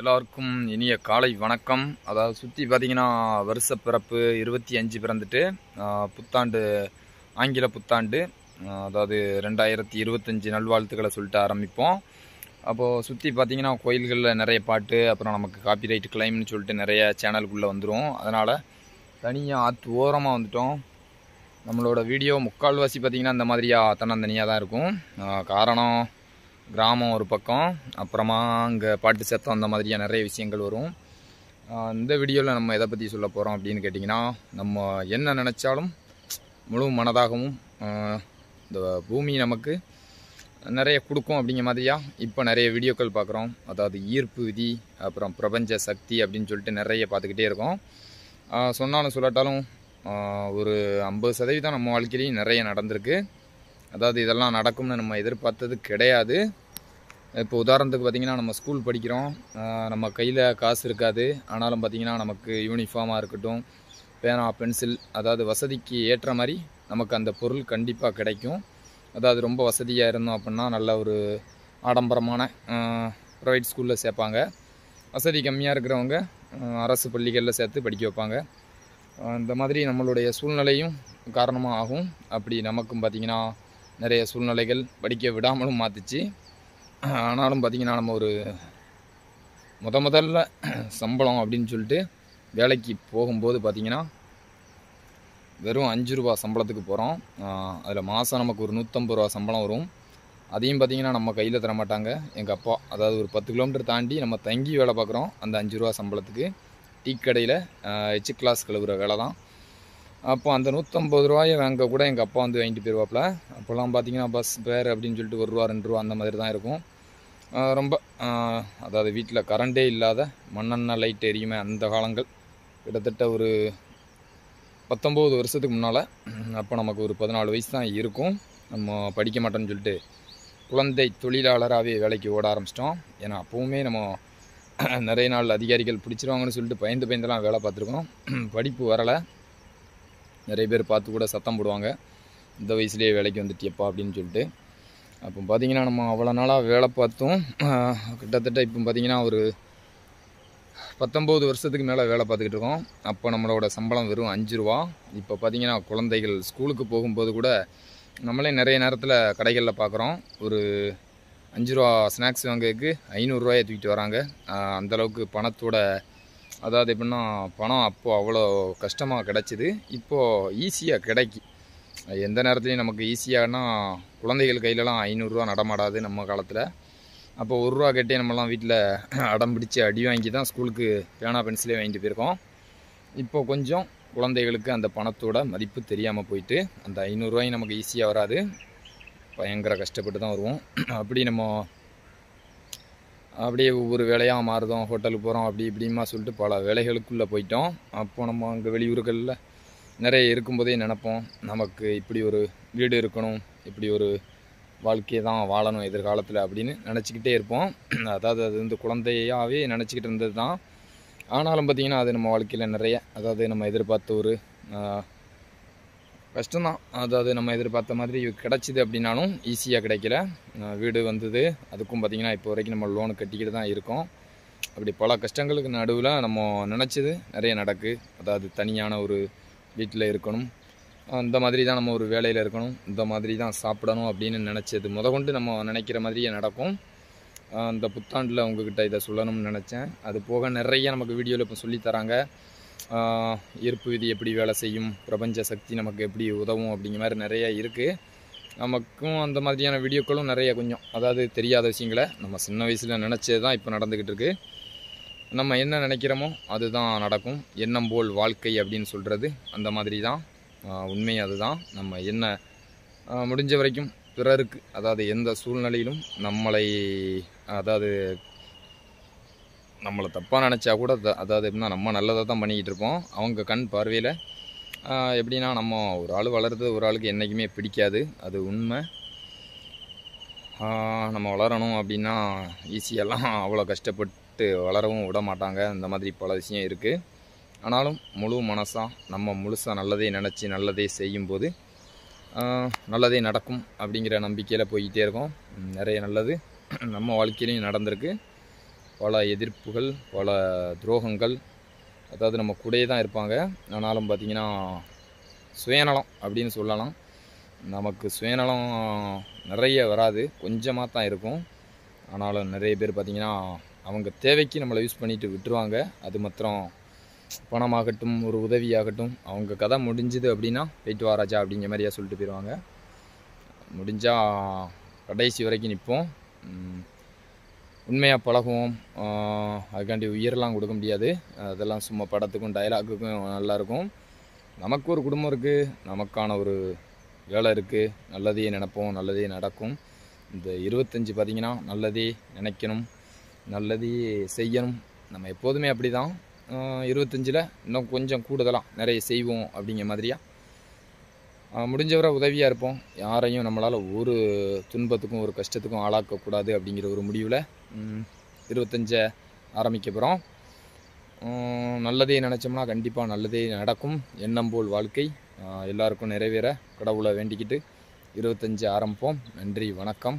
எல்லாருக்கும் இனிய காலை வணக்கம். அதாவது சுற்றி பார்த்தீங்கன்னா வருஷ பிறப்பு 25 பிறந்துட்டு புத்தாண்டு ஆங்கில புத்தாண்டு அதாவது 2025 நல்வாழ்த்துக்களை சொல்லிட்டு ஆரம்பிப்போம். அப்போது சுற்றி பார்த்தீங்கன்னா கோயில்களில் நிறைய பாட்டு, அப்புறம் நமக்கு காப்பிரைட் கிளைம்னு சொல்லிட்டு நிறைய சேனலுக்குள்ளே வந்துடும். அதனால் தனியாக ஆற்று ஓரமாக வந்துட்டோம். நம்மளோட வீடியோ முக்கால்வாசி பார்த்திங்கன்னா இந்த மாதிரியாக தன்னந்தனியாக தான் இருக்கும். காரணம் கிராமம் ஒரு பக்கம், அப்புறமா அங்கே பாட்டு சத்தம் அந்த மாதிரியாக நிறைய விஷயங்கள் வரும். இந்த வீடியோவில் நம்ம எதை பற்றி சொல்ல போகிறோம் அப்படின்னு கேட்டிங்கன்னா, நம்ம என்ன நினச்சாலும் முழு மனதாகவும் இந்த பூமி நமக்கு நிறைய கொடுக்கும் அப்படிங்கிற மாதிரியாக இப்போ நிறைய வீடியோக்கள் பார்க்குறோம். அதாவது ஈர்ப்பு விதி, அப்புறம் பிரபஞ்ச சக்தி அப்படின்னு சொல்லிட்டு நிறைய பார்த்துக்கிட்டே இருக்கோம். சொன்னாலும் சொல்லாட்டாலும் ஒரு 50% நம்ம வாழ்க்கையிலையும் நிறைய நடந்திருக்கு. அதாவது இதெல்லாம் நடக்கும்னு நம்ம எதிர்பார்த்தது கிடையாது. இப்போ உதாரணத்துக்கு பார்த்திங்கன்னா, நம்ம ஸ்கூல் படிக்கிறோம், நம்ம கையில் காசு இருக்காது. ஆனாலும் பார்த்திங்கன்னா நமக்கு யூனிஃபார்மாக இருக்கட்டும், பேனா, பென்சில், அதாவது வசதிக்கு ஏற்ற மாதிரி நமக்கு அந்த பொருள் கண்டிப்பாக கிடைக்கும். அதாவது ரொம்ப வசதியாக இருந்தோம் அப்படின்னா நல்ல ஒரு ஆடம்பரமான ப்ரைவேட் ஸ்கூலில் சேர்ப்பாங்க. வசதி கம்மியாக இருக்கிறவங்க அரசு பள்ளிகளில் சேர்த்து படிக்க வைப்பாங்க. இந்த மாதிரி நம்மளுடைய சூழ்நிலையும் காரணமாக ஆகும். அப்படி நமக்கும் பார்த்திங்கன்னா நிறைய சூழ்நிலைகள் படிக்க விடாமலும் மாற்றிச்சு. ஆனாலும் பார்த்திங்கன்னா நம்ம ஒரு முதல்ல சம்பளம் அப்படின்னு சொல்லிட்டு வேலைக்கு போகும்போது பார்த்திங்கன்னா வெறும் 5 ரூபா சம்பளத்துக்கு போகிறோம். அதில் மாதம் நமக்கு ஒரு 150 ரூபா சம்பளம் வரும். அதையும் பார்த்திங்கன்னா நம்ம கையில் தர மாட்டாங்க. எங்கள் அப்பா, அதாவது ஒரு 10 கிலோமீட்டர் தாண்டி நம்ம தங்கி வேலை பார்க்குறோம். அந்த 5 ரூபா சம்பளத்துக்கு டீ கடையில் எச் கிளாஸ் கழுவுற வேலை தான். அப்போ அந்த 150 ரூபாயை வாங்க கூட எங்கள் அப்பா வந்து வாங்கிட்டு போயிடுவாப்பில். அப்போல்லாம் பார்த்திங்கன்னா பஸ் பேர் அப்படின்னு சொல்லிட்டு 1 ரூபா 2 ரூபா அந்த மாதிரி தான் இருக்கும். ரொம்ப அதாவது வீட்டில் கரண்டே இல்லாத மண்ணெண்ணெய் லைட் எரியுமே அந்த காலங்கள், கிட்டத்தட்ட ஒரு 19 வருஷத்துக்கு முன்னால். அப்போ நமக்கு ஒரு 14 வயசு தான் இருக்கும். நம்ம படிக்க மாட்டோம்னு சொல்லிட்டு குழந்தை தொழிலாளராகவே வேலைக்கு ஓட ஆரம்பிச்சிட்டோம். ஏன்னா அப்போவுமே நம்ம நிறைய நாள் அதிகாரிகள் பிடிச்சிருவாங்கன்னு சொல்லிட்டு பயந்துலாம் வேலை பார்த்துருக்கோம். படிப்பு வரலை. நிறைய பேர் பார்த்து கூட சத்தம் போடுவாங்க, இந்த வயசுலேயே வேலைக்கு வந்துட்டியப்பா அப்படின்னு சொல்லிட்டு. அப்போ பார்த்திங்கன்னா நம்ம அவ்வளோ நாளாக வேலை பார்த்தோம். கிட்டத்தட்ட இப்போ பார்த்திங்கன்னா ஒரு 19 வருஷத்துக்கு மேலே வேலை பார்த்துக்கிட்டு இருக்கோம். அப்போ நம்மளோட சம்பளம் வெறும் 5 ரூபா. இப்போ பார்த்திங்கன்னா குழந்தைகள் ஸ்கூலுக்கு போகும்போது கூட நம்மளே நிறைய நேரத்தில் கடைகளில் பார்க்குறோம், ஒரு 5 ரூபா ஸ்நாக்ஸ் வாங்கிறதுக்கு 500 ரூபாயை தூக்கிட்டு வராங்க. அந்தளவுக்கு பணத்தோட, அதாவது எப்படின்னா பணம் அப்போது அவ்வளோ கஷ்டமாக கிடச்சிது, இப்போது ஈஸியாக கிடைக்கி. எந்த நேரத்துலையும் நமக்கு ஈஸியாகனா குழந்தைகள் கையிலலாம் 500 ரூபா நடமாடாது நம்ம காலத்தில். அப்போ 1 ரூபா கேட்டே நம்மலாம் வீட்டில் அடம் பிடிச்சி அடி வாங்கி தான் ஸ்கூலுக்கு பேனா பென்சிலே வாங்கிட்டு போயிருக்கோம். இப்போ கொஞ்சம் குழந்தைகளுக்கு அந்த பணத்தோட மதிப்பு தெரியாமல் போயிட்டு அந்த 500 ரூபாயும் நமக்கு ஈஸியாக வராது, பயங்கர கஷ்டப்பட்டு தான் வருவோம். அப்படி நம்ம அப்படியே ஒவ்வொரு வேலையாக மாறுதோம், ஹோட்டலுக்கு போகிறோம், அப்படி இப்படிமா சொல்லிட்டு பல வேலைகளுக்குள்ளே போயிட்டோம். அப்போது நம்ம அங்கே வெளியூர்களில் நிறைய இருக்கும்போதே நினைப்போம், நமக்கு இப்படி ஒரு வீடு இருக்கணும், இப்படி ஒரு வாழ்க்கையை தான் வாழணும் எதிர்காலத்தில் அப்படின்னு நினச்சிக்கிட்டே இருப்போம். அதாவது அது வந்து குழந்தையாகவே நினச்சிக்கிட்டு இருந்தது தான். ஆனாலும் பார்த்திங்கன்னா அது நம்ம வாழ்க்கையில் நிறைய, அதாவது நம்ம எதிர்பார்த்த ஒரு கஷ்டம்தான். அதாவது நம்ம எதிர்பார்த்த மாதிரி கிடச்சிது அப்படின்னாலும் ஈஸியாக கிடைக்கல. வீடு வந்தது, அதுக்கும் பார்த்திங்கன்னா இப்போ வரைக்கும் நம்ம லோனு கட்டிக்கிட்டு தான் இருக்கோம். அப்படி பல கஷ்டங்களுக்கு நடுவில் நம்ம நினச்சது நிறைய நடக்கு. அதாவது தனியான ஒரு வீட்டில் இருக்கணும், இந்த மாதிரி தான் நம்ம ஒரு வேலையில் இருக்கணும், இந்த மாதிரி தான் சாப்பிடணும் அப்படின்னு நினச்சது முதற்கொண்டு நம்ம நினைக்கிற மாதிரியே நடக்கும். இந்த புத்தாண்டில் உங்ககிட்ட இதை சொல்லணும்னு நினச்சேன். அது போக நிறைய நமக்கு வீடியோவில் இப்போ சொல்லித்தராங்க. ஈர்ப்பு விதி எப்படி வேலை செய்யும், பிரபஞ்ச சக்தி நமக்கு எப்படி உதவும் அப்படிங்கிற மாதிரி நிறைய இருக்குது. நமக்கும் அந்த மாதிரியான வீடியோக்களும் நிறைய கொஞ்சம், அதாவது தெரியாத விஷயங்களை நம்ம சின்ன வயசில் நினச்சது தான் இப்போ நடந்துக்கிட்டு இருக்குது. நம்ம என்ன நினைக்கிறோமோ அதுதான் நடக்கும். எண்ணம் போல் வாழ்க்கை அப்படின்னு சொல்கிறது அந்த மாதிரி தான். உண்மை அதுதான். நம்ம என்ன முடிஞ்ச வரைக்கும் பிறருக்கு, அதாவது எந்த சூழ்நிலையிலும் அதாவது நம்மளை தப்பாக நினச்சா கூட, அதாவது எப்படின்னா நம்ம நல்லதை தான் பண்ணிக்கிட்டு இருப்போம். அவங்க கண் பார்வையில் எப்படின்னா நம்ம ஒரு ஆள் வளர்றது ஒரு ஆளுக்கு என்றைக்குமே பிடிக்காது, அது உண்மை. நம்ம வளரணும் அப்படின்னா ஈஸியெல்லாம் அவ்வளோ கஷ்டப்பட்டு வளரவும் விட மாட்டாங்க. இந்த மாதிரி பல விஷயம் இருக்குது. ஆனாலும் முழு மனசாக நம்ம முழுசாக நல்லதே நினச்சி நல்லதே செய்யும்போது நல்லதே நடக்கும் அப்படிங்கிற நம்பிக்கையில் போய்கிட்டே இருக்கோம். நிறைய நல்லது நம்ம வாழ்க்கையிலையும் நடந்திருக்கு. பல எதிர்ப்புகள், பல துரோகங்கள், அதாவது நம்ம கூடயே தான் இருப்பாங்க. ஆனாலும் பார்த்திங்கன்னா சுயநலம் அப்படின்னு சொல்லலாம். நமக்கு சுயநலம் நிறைய வராது, கொஞ்சமாக தான் இருக்கும். ஆனாலும் நிறைய பேர் பார்த்திங்கன்னா அவங்க தேவைக்கு நம்மளை யூஸ் பண்ணிட்டு விட்டுருவாங்க. அது மாத்திரம் பணமாகட்டும், ஒரு உதவியாகட்டும், அவங்க கதை முடிஞ்சுது அப்படின்னா போயிட்டு வா ராஜா அப்படிங்கிற மாதிரியா சொல்லிட்டு போயிடுவாங்க. முடிஞ்சால் கடைசி வரைக்கும் நிற்போம், உண்மையாக பழகுவோம். அதுக்காண்டி உயிரெல்லாம் கொடுக்க முடியாது, அதெல்லாம் சும்மா படத்துக்கும் டைலாக்குக்கும் நல்லாயிருக்கும். நமக்கு ஒரு குடும்பம் இருக்குது, நமக்கான ஒரு வேலை இருக்குது, நல்லதே நினைப்போம், நல்லதே நடக்கும். இந்த 25 பார்த்திங்கன்னா நல்லதே நினைக்கணும், நல்லதே செய்யணும். நம்ம எப்போதுமே அப்படி தான். 25ல் இன்னும் கொஞ்சம் கூடுதலாக நிறைய செய்வோம் அப்படிங்கிற மாதிரியா முடிஞ்சவரை உதவியாக இருப்போம். யாரையும் நம்மளால் ஒரு துன்பத்துக்கும் ஒரு கஷ்டத்துக்கும் ஆளாக்கக்கூடாது அப்படிங்கிற ஒரு முடிவில் 25 ஆரம்பிக்க போகிறோம். நல்லதே நினச்சோம்னா கண்டிப்பாக நல்லதே நடக்கும். எண்ணம் போல் வாழ்க்கை எல்லாருக்கும் நிறைவேற கடவுளை வேண்டிக்கிட்டு 25 ஆரம்பிப்போம். நன்றி, வணக்கம்.